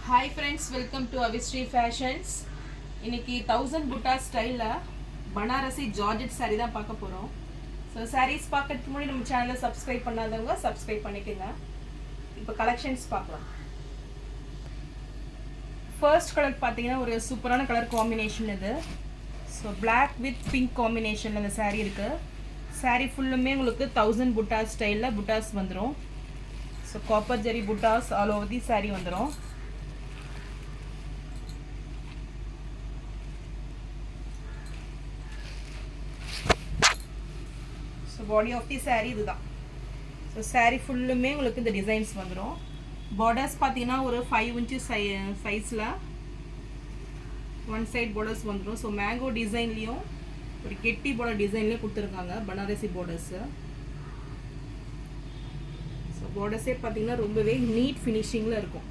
Hi friends, welcome to Avistry Fashions. இன்னைக்கு 1000 butta style Banarasi georgette saree தான் பார்க்க போறோம். So sarees பார்க்கிறதுக்கு முன்னாடி நம்ம சேனலை subscribe பண்ணாதவங்க subscribe பண்ணிக்கங்க. இப்போ கலெக்ஷன்ஸ் பார்க்கலாம். ஃபர்ஸ்ட் கலர் பாத்தீங்கன்னா ஒரு சூப்பரான கலர் காம்பினேஷன் இது. So black with pink combination அந்த saree இருக்கு. saree ஃபுல்லுமே உங்களுக்கு 1000 butta ஸ்டைல்ல buttas வந்துரும். So copper zari buttas all over the saree வந்துரும். Body of the saree இதுதான். So saree ஃபுல்லுமே உங்களுக்கு இந்த டிசைன்ஸ் வந்துரும். borders பாத்தீங்கன்னா ஒரு 5 inch சைஸ்ல one side borders வந்துரும். So mango டிசைன்லயும் ஒரு கெட்டி border டிசைன்லயே கொடுத்திருக்காங்க பனாரசி borders. So borders பாத்தீங்கன்னா ரொம்பவே நீட் ஃபினிஷிங்ல இருக்கும்.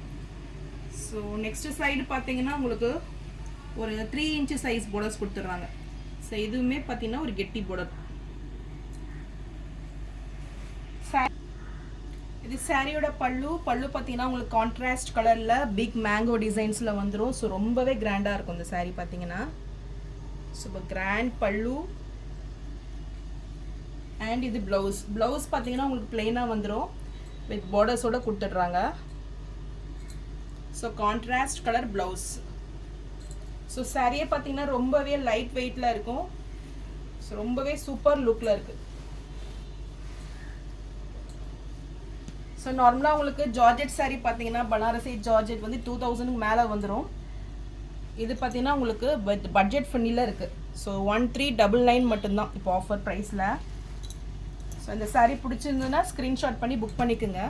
So next side பாத்தீங்கன்னா உங்களுக்கு ஒரு 3 inch சைஸ் borders கொடுத்திருக்காங்க. So இதுவுமே பாத்தீங்கன்னா ஒரு கெட்டி border. இது சாரியோட பல்லு பாத்தீங்கன்னா உங்களுக்கு கான்ட்ராஸ்ட் கலர்ல பிக் மேங்கோ டிசைன்ஸ்ல வந்துரும். சோ ரொம்பவே கிராண்டா இருக்கும் இந்த சாரி பாத்தீங்கன்னா. Super grand pallu. அண்ட் இது ப்ளவுஸ் பாத்தீங்கன்னா உங்களுக்கு பிளைனா வந்துரும் வித் பார்டர்ஸோட கொடுத்துட்றாங்க. So contrast colour blouse. So சாரியே பாத்தீங்கன்னா ரொம்பவே லைட் வெயிட்ல இருக்கும். சோ ரொம்பவே சூப்பர் லுக்ல இருக்கு. ஸோ நார்மலாக உங்களுக்கு ஜார்ஜெட் சாரீ பார்த்தீங்கன்னா பனாரசி ஜார்ஜெட் வந்து 2000 மேலே வந்துடும். இது பார்த்தீங்கன்னா உங்களுக்கு பட்ஜெட் ஃப்ரெண்ட்லியில் இருக்குது. ஸோ 1399 மட்டும்தான் இப்போ ஆஃபர் ப்ரைஸில். ஸோ இந்த சாரீ பிடிச்சிருந்ததுன்னா ஸ்க்ரீன்ஷாட் பண்ணி புக் பண்ணிக்கோங்க.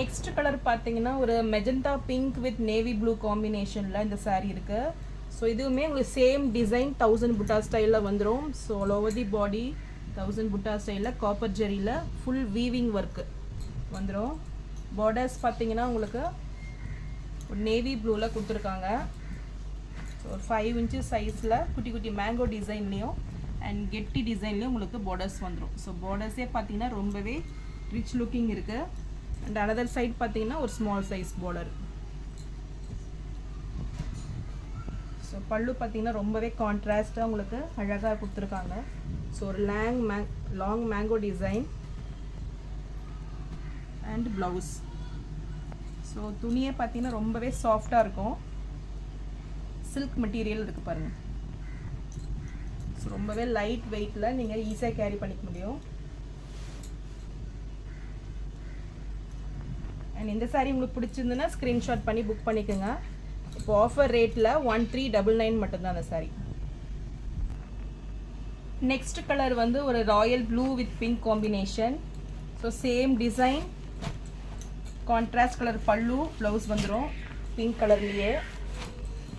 நெக்ஸ்ட் கலர் பார்த்தீங்கன்னா ஒரு magenta pink with navy blue காம்பினேஷனில் இந்த சாரீ இருக்குது. ஸோ இதுவுமே உங்களுக்கு சேம் டிசைன் 1000 butta ஸ்டைலில் வந்துடும். So all over the body 1000 butta ஸ்டைலில் காப்பர் ஜெரியில் ஃபுல் வீவிங் ஒர்க்கு வந்துடும். பார்டர்ஸ் பார்த்தீங்கன்னா உங்களுக்கு ஒரு நேவி ப்ளூவில் கொடுத்துருக்காங்க. ஸோ ஒரு 5 inch சைஸில் குட்டி குட்டி மேங்கோ டிசைன்லேயும் அண்ட் கெட்டி டிசைன்லேயும் உங்களுக்கு பார்டர்ஸ் வந்துடும். ஸோ பார்டர்ஸே பார்த்தீங்கன்னா ரொம்பவே ரிச் லுக்கிங் இருக்குது. அண்ட் அனதர் சைட் பார்த்தீங்கன்னா ஒரு ஸ்மால் சைஸ் பார்டர். ஸோ பல்லு பார்த்தீங்கன்னா ரொம்பவே கான்ட்ராஸ்ட்டாக உங்களுக்கு அழகாக கொடுத்துருக்காங்க. ஸோ ஒரு long mango design and blouse. So துணியை பார்த்தீங்கன்னா ரொம்பவே சாஃப்டாக இருக்கும். சில்க் மெட்டீரியல் இருக்குது பாருங்கள். ஸோ ரொம்பவே லைட் வெயிட்டில் நீங்கள் ஈஸியாக கேரி பண்ணிக்க முடியும். அண்ட் இந்த சாரீ உங்களுக்கு பிடிச்சிருந்துன்னா ஸ்க்ரீன்ஷாட் பண்ணி புக் பண்ணிக்கோங்க. இப்போ ஆஃபர் ரேட்டில் 1399 மட்டும்தான் அந்த சாரீ. நெக்ஸ்ட் கலர் வந்து ஒரு Royal blue with pink combination. So same design contrast colour பல்லு ப்ளவுஸ் வந்துடும் பிங்க் கலர்லேயே.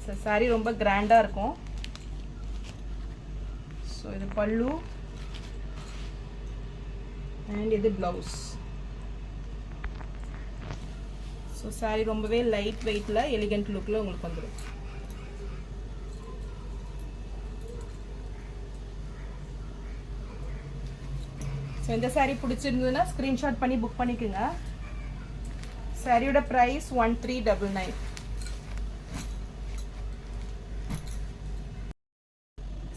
ஸோ சாரீ ரொம்ப கிராண்டாக இருக்கும். ஸோ இது பல்லு அண்ட் இது ப்ளவுஸ். ஸோ சாரீ ரொம்பவே லைட் வெயிட்டில் எலிகண்ட் லுக்கில் உங்களுக்கு வந்துடும். ஸோ இந்த சாரீ பிடிச்சிருந்ததுன்னா ஸ்க்ரீன்ஷாட் பண்ணி புக் பண்ணிக்கோங்க. சாரியோட ப்ரைஸ் 1399.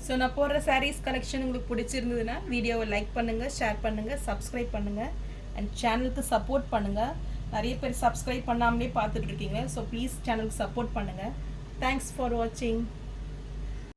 ஸோ நான் போடுற சாரீஸ் கலெக்ஷன் உங்களுக்கு பிடிச்சிருந்ததுன்னா வீடியோவை லைக் பண்ணுங்கள், ஷேர் பண்ணுங்கள், சப்ஸ்கிரைப் பண்ணுங்கள் அண்ட் சேனலுக்கு சப்போர்ட் பண்ணுங்கள். நிறைய பேர் சப்ஸ்கிரைப் பண்ணாமலே பார்த்துட்டு இருக்கீங்க. ஸோ ப்ளீஸ் சேனலுக்கு சப்போர்ட் பண்ணுங்கள். தேங்க்ஸ் ஃபார் வாட்சிங்.